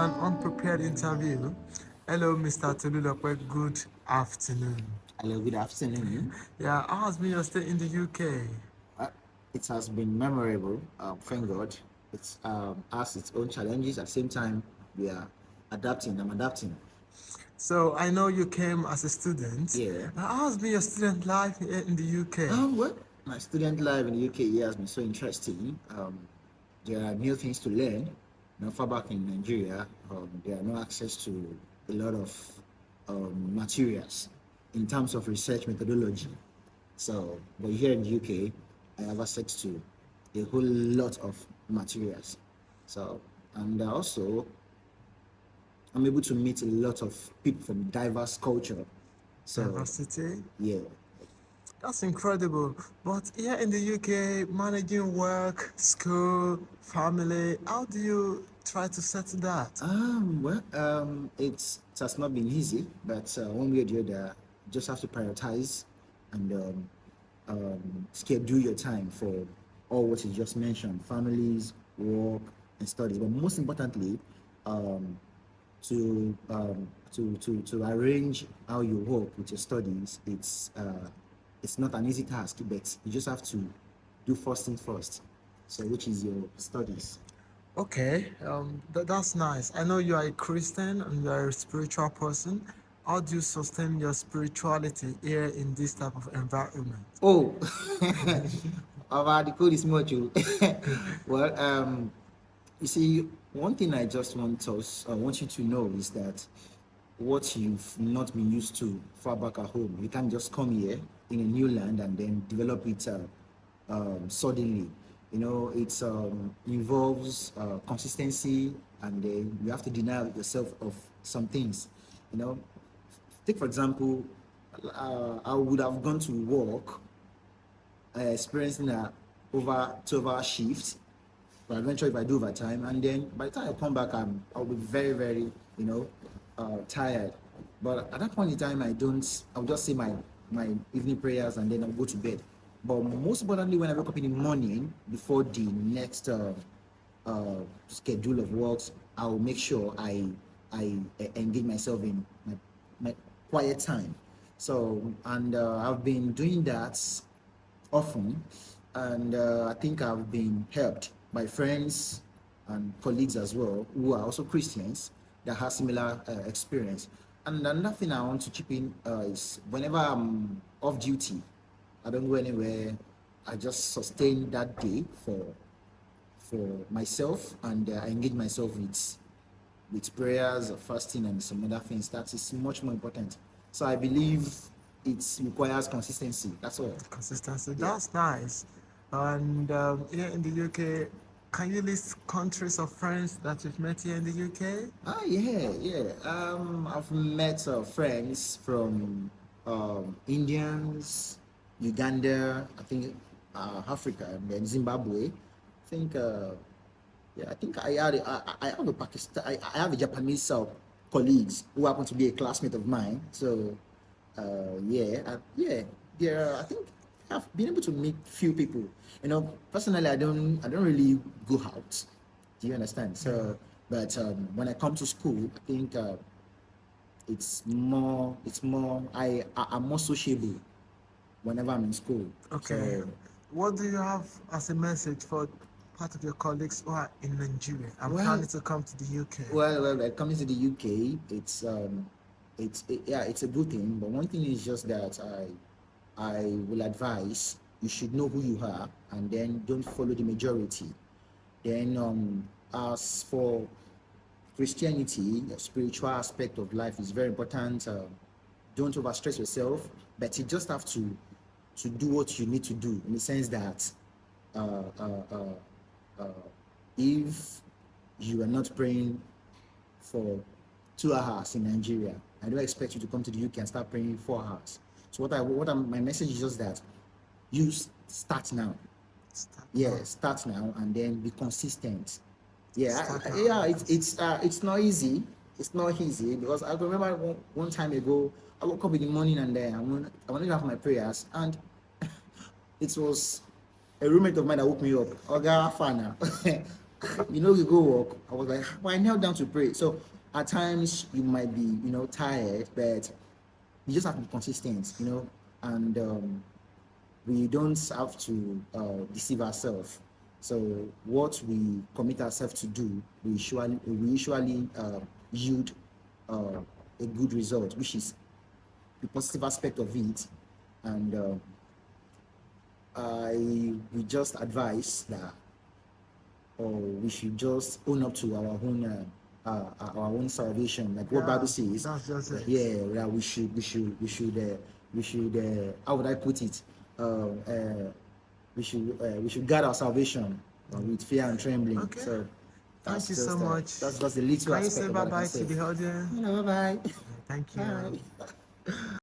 an unprepared interview. Hello, Mr. Tolulope. Good afternoon. Hello, good afternoon. Yeah, how has been your stay in the UK? Uh, it has been memorable, thank God. It has its own challenges. At the same time, we are adapting. I'm adapting. So I know you came as a student. Yeah. How has been your student life here in the UK? Well, my student life in the UK here has been so interesting. There are new things to learn. Far back in Nigeria, there are no access to a lot of materials in terms of research methodology. So, but here in the UK, I have access to a whole lot of materials. So, and also, I'm able to meet a lot of people from diverse culture. So, Diversity? yeah. That's incredible. But here in the UK, managing work, school, family, how do you try to settle that? It has not been easy, but one way or the other, you just have to prioritize and schedule your time for all what you just mentioned: families, work, and studies. But most importantly, um, to arrange how you work with your studies. It's not an easy task, but you just have to do first thing first. So, which is your studies. Okay, that's nice. I know you are a Christian and you are a spiritual person. How do you sustain your spirituality here in this type of environment? Oh, about the code is much. Well, you see, one thing I just want you to know is that what you've not been used to far back at home, you can't just come here in a new land and then develop it suddenly. It involves consistency, and then you have to deny yourself of some things. You know, take for example, I would have gone to work experiencing a over 12-hour shift, but eventually if I do overtime, and then by the time I come back, I'll be very, very, tired. But at that point in time, I'll just say my evening prayers and then I'll go to bed. But most importantly, when I wake up in the morning before the next schedule of works, I'll make sure I engage myself in my quiet time. So, and I've been doing that often, and I think I've been helped by friends and colleagues as well who are also Christians that have similar experience. And another thing I want to chip in is whenever I'm off duty, I don't go anywhere. I just sustain that day for myself, and I engage myself with prayers, fasting, and some other things. That is much more important. So I believe it requires consistency. That's all. Consistency. Yeah. That's nice. And here in the UK, can you list countries or friends that you've met here in the UK? Yeah. I've met friends from Indians, Uganda, I think Africa, and then Zimbabwe. I think yeah, I think I have a Pakistan. I have a Japanese colleagues who happen to be a classmate of mine. So yeah, there. I think I've been able to meet few people. Personally, I don't really go out. Do you understand? So, but when I come to school, I think I'm more sociable whenever I'm in school. Okay. So, What do you have as a message for part of your colleagues who are in Nigeria and well, planning to come to the UK? well, coming to the UK, yeah, it's a good thing. But one thing is just that I will advise you should know who you are, and then don't follow the majority. Then, as for Christianity, the spiritual aspect of life is very important. Don't overstress yourself, but you just have to do what you need to do, in the sense that uh, uh, uh, uh, if you are not praying for 2 hours in Nigeria, I don't expect you to come to the UK and start praying 4 hours. So my message is just that you start now. Start Yeah, now. start now and then be consistent. Yeah, Start now. yeah, it's not easy. It's not easy, because I remember one time ago, I woke up in the morning and then I wanted to have my prayers, and it was a roommate of mine that woke me up. Oga Fana, You go walk. I was like, well, I knelt down to pray. So at times you might be, tired, but you just have to be consistent, and we don't have to deceive ourselves. So what we commit ourselves to do, we usually yield a good result, which is the positive aspect of it. And I we just advise that, or we should just own up to our own salvation, like what Bible Yeah, says. that's just it. Yeah, we should how would I put it? We should guard our salvation with fear and trembling. Okay. So Thank that's you just so much. that's just a little Can you aspect say of bye what I can bye say. to the audience? Bye bye. Thank you. Bye.